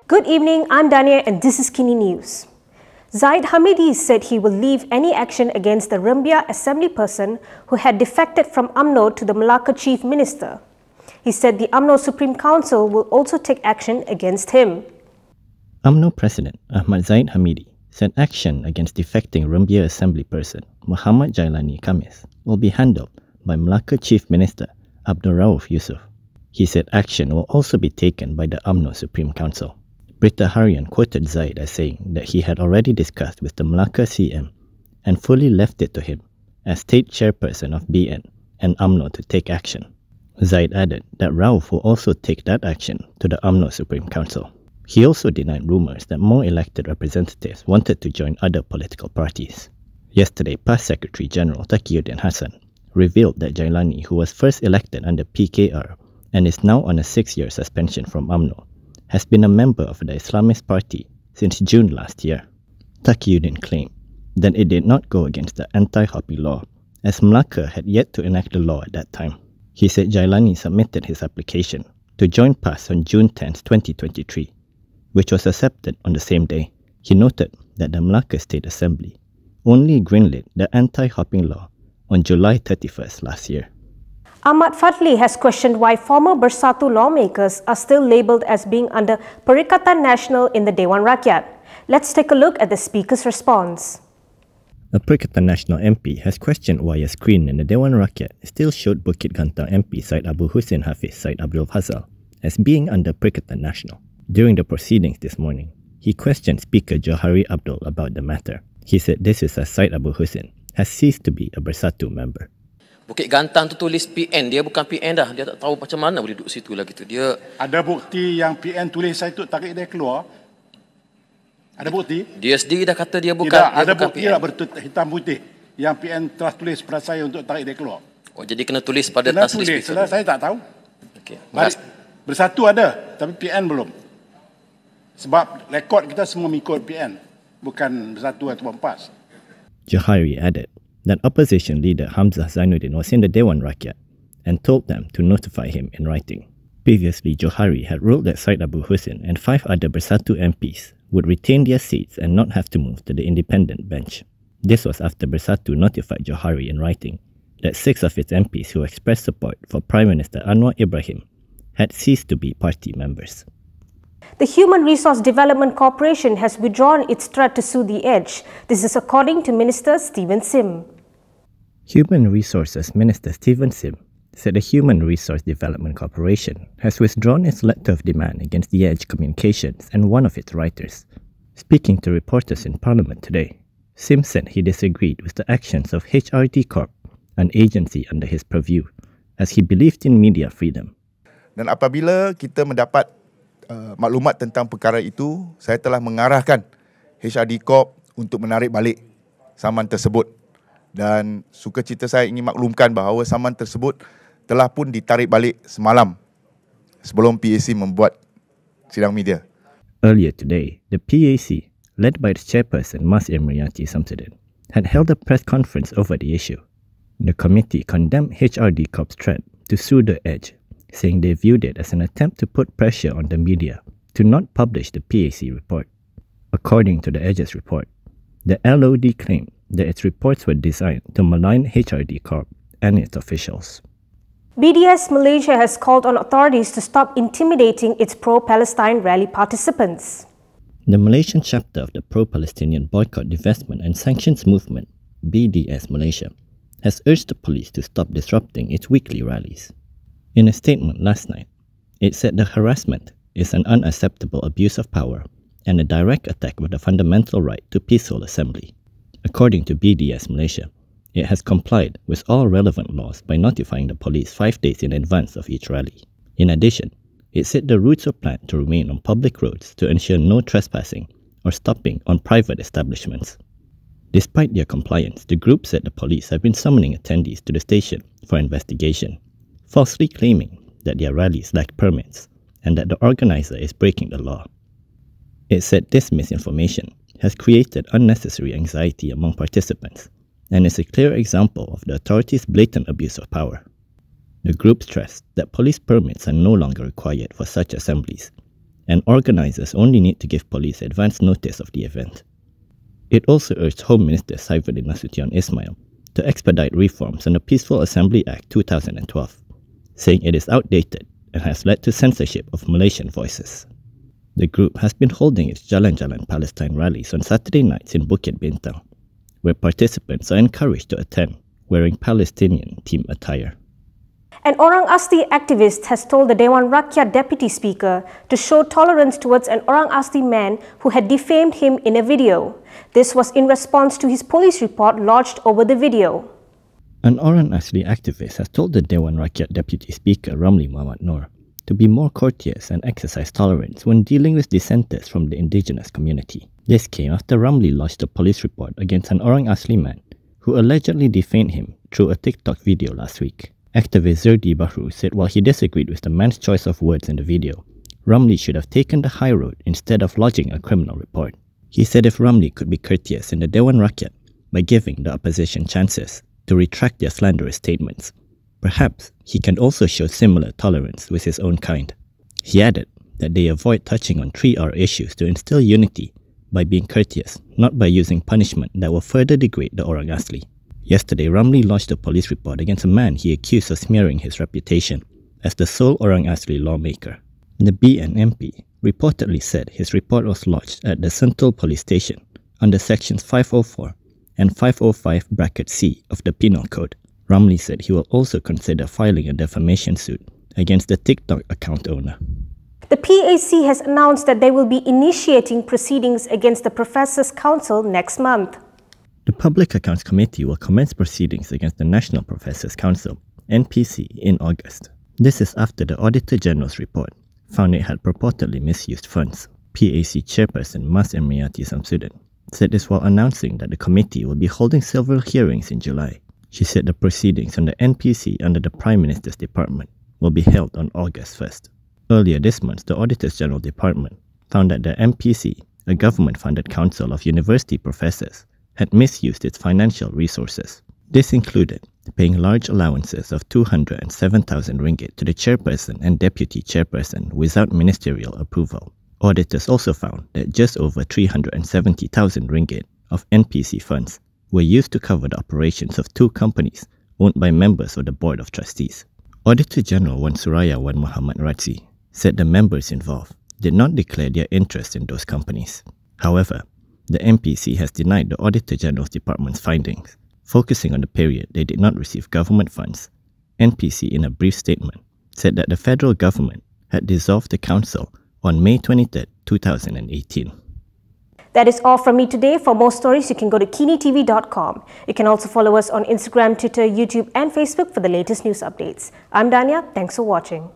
Good evening, I'm Dania and this is KiniNews. Zahid Hamidi said he will leave any action against the Rembia assemblyperson who had defected from Umno to the Malacca Chief Minister. He said the Umno Supreme Council will also take action against him. Umno President Ahmad Zahid Hamidi said action against defecting Rembia assemblyperson Muhammad Jailani Khamis will be handled by Malacca Chief Minister Rauf Yusoh. He said action will also be taken by the Umno Supreme Council. Berita Harian quoted Zahid as saying that he had already discussed with the Malacca CM and fully left it to him as state chairperson of BN and Umno to take action. Zahid added that Rauf will also take that action to the Umno Supreme Council. He also denied rumours that more elected representatives wanted to join other political parties. Yesterday, past Secretary General Taqiyuddin Hassan revealed that Jailani, who was first elected under PKR and is now on a 6-year suspension from Umno, has been a member of the Islamist Party since June last year. Taqiyuddin claimed that it did not go against the anti-hopping law, as Malacca had yet to enact the law at that time. He said Jailani submitted his application to join PAS on June 10, 2023, which was accepted on the same day. He noted that the Malacca State Assembly only greenlit the anti-hopping law on July 31st last year. Ahmad Fadli has questioned why former Bersatu lawmakers are still labelled as being under Perikatan Nasional in the Dewan Rakyat. Let's take a look at the speaker's response. A Perikatan Nasional MP has questioned why a screen in the Dewan Rakyat still showed Bukit Gantang MP Syed Abu Hussein Hafiz Syed Abdul Fazal as being under Perikatan Nasional. During the proceedings this morning, he questioned Speaker Johari Abdul about the matter. He said this is as Syed Abu Hussein has ceased to be a Bersatu member. Bukit Gantang tu tulis PN, dia bukan PN dah. Dia tak tahu macam mana boleh duduk situ lagi tu. Dia ada bukti yang PN tulis saya tu tarik dia keluar. Ada bukti? Dia sendiri dah kata dia bukan. Tidak, ada bukan bukti PN. lah hitam putih yang PN telah tulis pada saya untuk tarik dia keluar. Oh, jadi kena tulis pada kena tas tulis, speaker. saya tak tahu. Okey. Bersatu ada, tapi PN belum. Sebab rekod kita semua mengikut PN, bukan Bersatu ataupun PAS. Johari added that opposition leader Hamzah Zainuddin was in the Dewan Rakyat and told them to notify him in writing. Previously, Johari had ruled that Syed Abu Hussein and 5 other Bersatu MPs would retain their seats and not have to move to the independent bench. This was after Bersatu notified Johari in writing that 6 of its MPs who expressed support for Prime Minister Anwar Ibrahim had ceased to be party members. The Human Resource Development Corporation has withdrawn its threat to sue the Edge. This is according to Minister Stephen Sim. Human Resources Minister Stephen Sim said the Human Resource Development Corporation has withdrawn its letter of demand against the Edge Communications and one of its writers. Speaking to reporters in Parliament today, Sim said he disagreed with the actions of HRD Corp, an agency under his purview, as he believed in media freedom. Dan apabila kita mendapat maklumat tentang perkara itu, saya telah mengarahkan HRD Corp untuk menarik balik saman tersebut. Dan sukacita saya ingin maklumkan bahawa saman tersebut telah pun ditarik balik semalam sebelum PAC membuat sidang media. Earlier today, the PAC, led by its chairperson Mas Emriyati Samsudin, had held a press conference over the issue. The committee condemned HRD Corp's threat to sue the Edge, saying they viewed it as an attempt to put pressure on the media to not publish the PAC report. According to the Edge's report, the LOD claimed that its reports were designed to malign HRD Corp and its officials. BDS Malaysia has called on authorities to stop intimidating its pro-Palestine rally participants. The Malaysian chapter of the pro-Palestinian boycott, divestment and sanctions movement, BDS Malaysia, has urged the police to stop disrupting its weekly rallies. In a statement last night, it said the harassment is an unacceptable abuse of power and a direct attack of the fundamental right to peaceful assembly. According to BDS Malaysia, it has complied with all relevant laws by notifying the police 5 days in advance of each rally. In addition, it said the routes were planned to remain on public roads to ensure no trespassing or stopping on private establishments. Despite their compliance, the group said the police have been summoning attendees to the station for investigation, falsely claiming that their rallies lack permits and that the organizer is breaking the law. It said this misinformation has created unnecessary anxiety among participants and is a clear example of the authorities' blatant abuse of power. The group stressed that police permits are no longer required for such assemblies and organisers only need to give police advance notice of the event. It also urged Home Minister Saifuddin Nasution Ismail to expedite reforms on the Peaceful Assembly Act 2012, saying it is outdated and has led to censorship of Malaysian voices. The group has been holding its Jalan Jalan Palestine rallies on Saturday nights in Bukit Bintang, where participants are encouraged to attend wearing Palestinian team attire. An Orang Asli activist has told the Dewan Rakyat Deputy Speaker to show tolerance towards an Orang Asli man who had defamed him in a video. This was in response to his police report lodged over the video. An Orang Asli activist has told the Dewan Rakyat Deputy Speaker Ramli Muhammad Noor to be more courteous and exercise tolerance when dealing with dissenters from the indigenous community. This came after Ramli lodged a police report against an Orang Asli man who allegedly defamed him through a TikTok video last week. Activist Zerdi Bahru said while he disagreed with the man's choice of words in the video, Ramli should have taken the high road instead of lodging a criminal report. He said if Ramli could be courteous in the Dewan Rakyat by giving the opposition chances to retract their slanderous statements, perhaps he can also show similar tolerance with his own kind. He added that they avoid touching on 3R issues to instill unity by being courteous, not by using punishment that will further degrade the Orang Asli. Yesterday, Ramli lodged a police report against a man he accused of smearing his reputation as the sole Orang Asli lawmaker. The BN MP reportedly said his report was lodged at the Sentul police station under sections 504 and 505(c) of the Penal Code. Ramli said he will also consider filing a defamation suit against the TikTok account owner. The PAC has announced that they will be initiating proceedings against the Professors' Council next month. The Public Accounts Committee will commence proceedings against the National Professors' Council, NPC, in August. This is after the Auditor General's report found it had purportedly misused funds. PAC Chairperson Mas Emriati Samsudin said this while announcing that the committee will be holding several hearings in July. She said the proceedings on the NPC under the Prime Minister's Department will be held on August 1st. Earlier this month, the Auditor's General Department found that the MPC, a government-funded council of university professors, had misused its financial resources. This included paying large allowances of 207,000 ringgit to the chairperson and deputy chairperson without ministerial approval. Auditors also found that just over 370,000 ringgit of NPC funds were used to cover the operations of 2 companies owned by members of the Board of Trustees. Auditor General Wan Suraya Wan Muhammad Razi said the members involved did not declare their interest in those companies. However, the MPC has denied the Auditor General's Department's findings, focusing on the period they did not receive government funds. NPC, in a brief statement, said that the federal government had dissolved the council on May 23, 2018. That is all from me today. For more stories, you can go to KiniTv.com. You can also follow us on Instagram, Twitter, YouTube and Facebook for the latest news updates. I'm Dania. Thanks for watching.